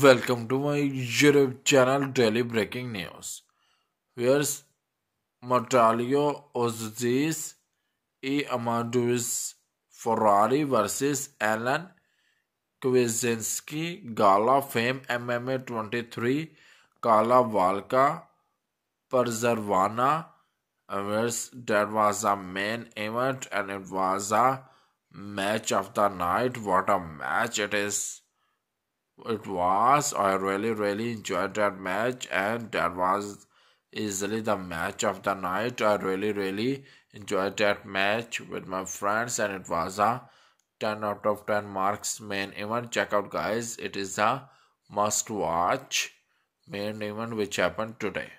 Welcome to my YouTube channel Daily Breaking News. Here's Matalio Ozzi's Amadeus Ferrari versus Alan Kwiatkowski Gala Fame MMA 23 Kala Valka Perzervana. That was a main event and it was a match of the night. What a match it is! It was. I really enjoyed that match, and that was easily the match of the night. I really enjoyed that match with my friends, and it was a 10 out of 10 marks main event. Check out, guys. It is a must watch main event which happened today.